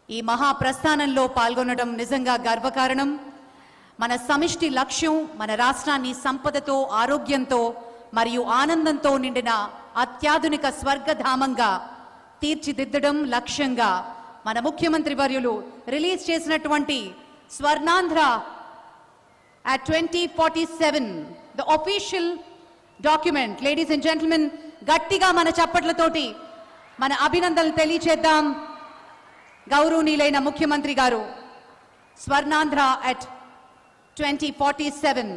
ఈ మహా ప్రస్థానంలో పాల్గొనడం నిజంగా గర్వకారణం. మన సమిష్టి లక్ష్యం మన రాష్ట్రాన్ని సంపదతో, ఆరోగ్యంతో మరియు ఆనందంతో నిండిన అత్యాధునిక స్వర్గధామంగా తీర్చిదిద్దడం లక్ష్యంగా మన ముఖ్యమంత్రి వర్యులు రిలీజ్ చేసినటువంటి Swarnandhra at 2047, the official document. Ladies and gentlemen, గట్టిగా మన చప్పట్లతోటి మన అభినందనలు తెలియచేద్దాం. గౌరవనీయులైన ముఖ్యమంత్రి గారు స్వర్ణాంధ్ర at 2047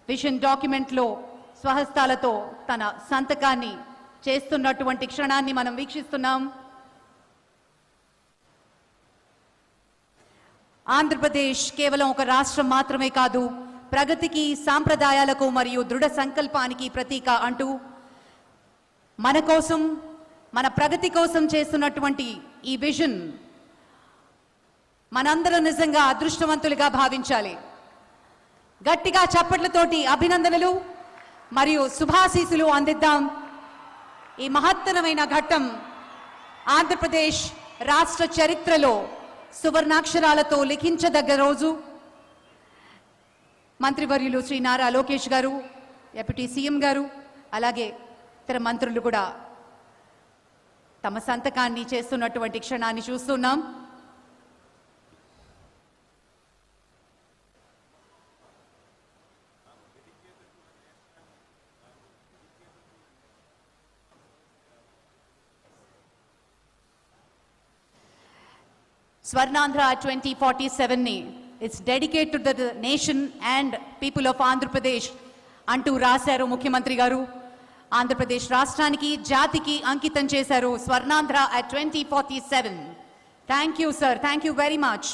విజన్ డాక్యుమెంట్లో స్వహస్తాలతో తన సంతకాన్ని చేస్తున్నటువంటి క్షణాన్ని మనం వీక్షిస్తున్నాం. ఆంధ్రప్రదేశ్ కేవలం ఒక రాష్ట్రం మాత్రమే కాదు, ప్రగతికి, సాంప్రదాయాలకు మరియు దృఢ సంకల్పానికి ప్రతీక అంటూ మన కోసం, మన ప్రగతి కోసం చేస్తున్నటువంటి ఈ విజన్ మనందరం నిజంగా అదృష్టవంతులుగా భావించాలి. గట్టిగా చప్పట్లతోటి అభినందనలు మరియు శుభాశీస్సులు అందిద్దాం. ఈ మహత్తరమైన ఘట్టం ఆంధ్రప్రదేశ్ రాష్ట్ర చరిత్రలో సువర్ణాక్షరాలతో లిఖించదగ్గ రోజు. మంత్రివర్యులు శ్రీ నారా లోకేష్ గారు, డిప్యూటీ సీఎం గారు, అలాగే ఇతర మంత్రులు కూడా తమ సంతకాన్ని చేస్తున్నటువంటి క్షణాన్ని చూస్తున్నాం. Swarnandhra 2047 it's dedicated to the nation and people of Andhra Pradesh అంటూ రాశారు ముఖ్యమంత్రి గారు. ఆంధ్రప్రదేశ్ రాష్ట్రానికి, జాతికి అంకితం చేశారు Swarnandhra at 2047. Thank you sir, thank you very much.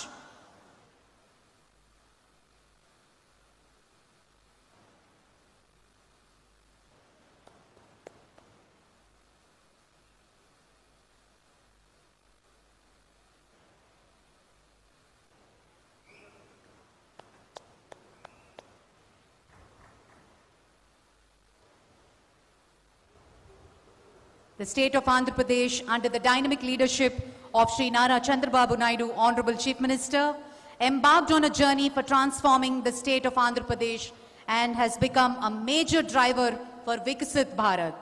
The state of Andhra Pradesh, under the dynamic leadership of Sri Nara Chandrababu Naidu, Honorable Chief Minister, embarked on a journey for transforming the state of Andhra Pradesh and has become a major driver for Viksit Bharat.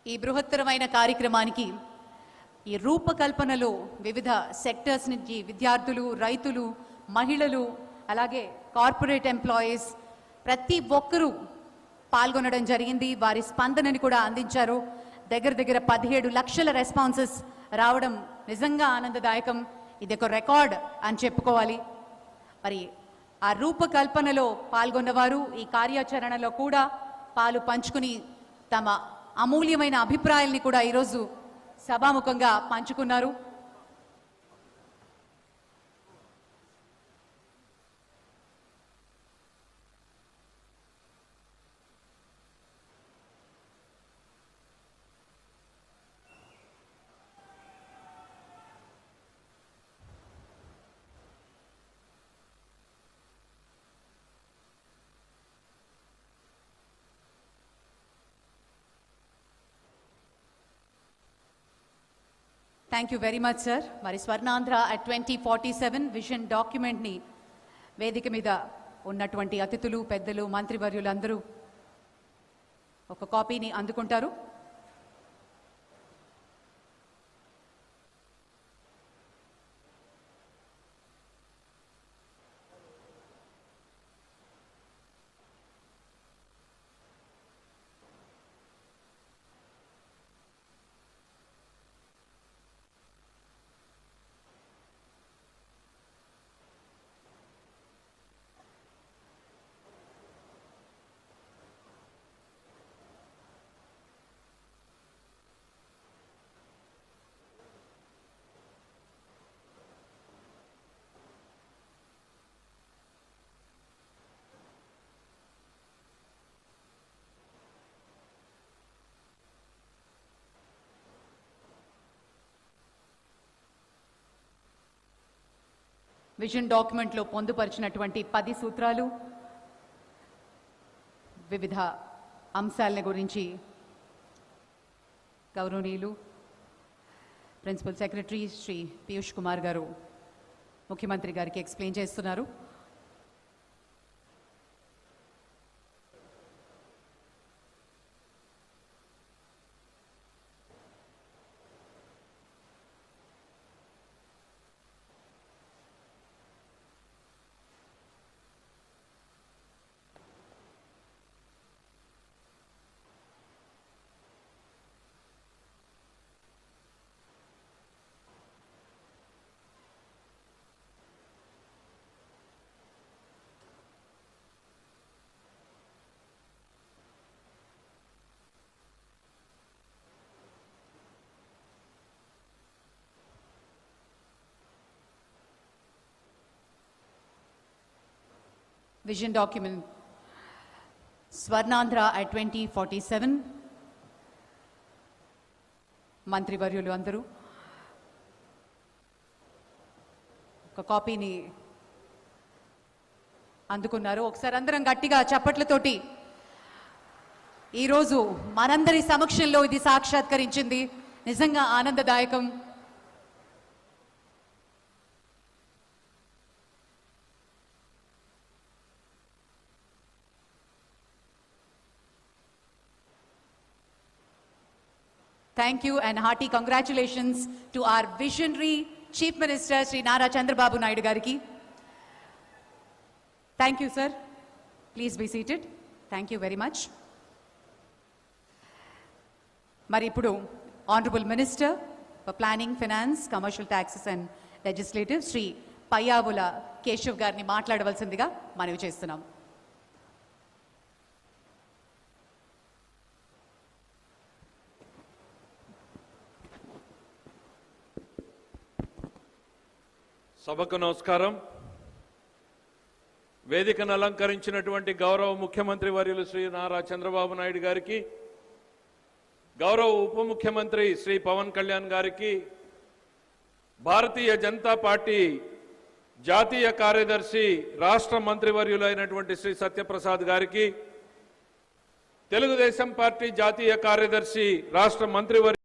ఈ బృహత్తరమైన కార్యక్రమానికి ఈ రూపకల్పనలో వివిధ sectors నుంచి విద్యార్థులు, రైతులు, మహిళలు, అలాగే కార్పొరేట్ ఎంప్లాయీస్ ప్రతి ఒక్కరూ పాల్గొనడం జరిగింది. వారి స్పందనని కూడా అందించారు. దగ్గర 17 లక్షల రెస్పాన్సెస్ రావడం నిజంగా ఆనందదాయకం. ఇది ఒక రికార్డ్ అని చెప్పుకోవాలి. మరి ఆ రూపకల్పనలో పాల్గొన్నవారు ఈ కార్యాచరణలో కూడా పాలు పంచుకుని తమ అమూల్యమైన అభిప్రాయాల్ని కూడా ఈరోజు సభాముఖంగా పంచుకున్నారు. Thank you very much sir. మరి స్వర్ణాంధ్ర at 2047 విజన్ డాక్యుమెంట్ని వేదిక మీద ఉన్నటువంటి అతిథులు, పెద్దలు, మంత్రివర్యులందరూ ఒక కాపీని అందుకుంటారు. విజన్ డాక్యుమెంట్లో పొందుపరిచినటువంటి 10 సూత్రాలు వివిధ అంశాల గురించి గౌరవనీయులు ప్రిన్సిపల్ సెక్రటరీ శ్రీ పీయూష్ కుమార్ గారు ముఖ్యమంత్రి గారికి ఎక్స్ప్లెయిన్ చేస్తున్నారు. Vision document Swarnandhra at 2047. మంత్రివర్యులు అందరూ ఒక కాపీని అందుకున్నారు. ఒకసారి అందరం గట్టిగా చప్పట్లతోటి ఈరోజు మనందరి సమక్షంలో ఇది సాక్షాత్కరించింది. నిజంగా ఆనందదాయకం. Thank you and hearty congratulations to our visionary Chief Minister Sri Nara Chandrababu Naidu Gariki. Thank you, sir. Please be seated. Thank you very much. Mari ippudu Honorable Minister for Planning, Finance, Commercial Taxes and Legislative Sri Payyavula Keshav garni మాట్లాడవలసిందిగా మనవి చేస్తున్నాం. సభకు నమస్కారం. వేదికను అలంకరించినటువంటి గౌరవ ముఖ్యమంత్రి వర్యులు శ్రీ నారా చంద్రబాబు నాయుడు గారికి, గౌరవ ఉప ముఖ్యమంత్రి శ్రీ పవన్ కళ్యాణ్ గారికి, భారతీయ జనతా పార్టీ జాతీయ కార్యదర్శి రాష్ట్ర మంత్రివర్యులైనటువంటి శ్రీ సత్యప్రసాద్ గారికి, తెలుగుదేశం పార్టీ జాతీయ కార్యదర్శి రాష్ట్ర మంత్రివర్యులు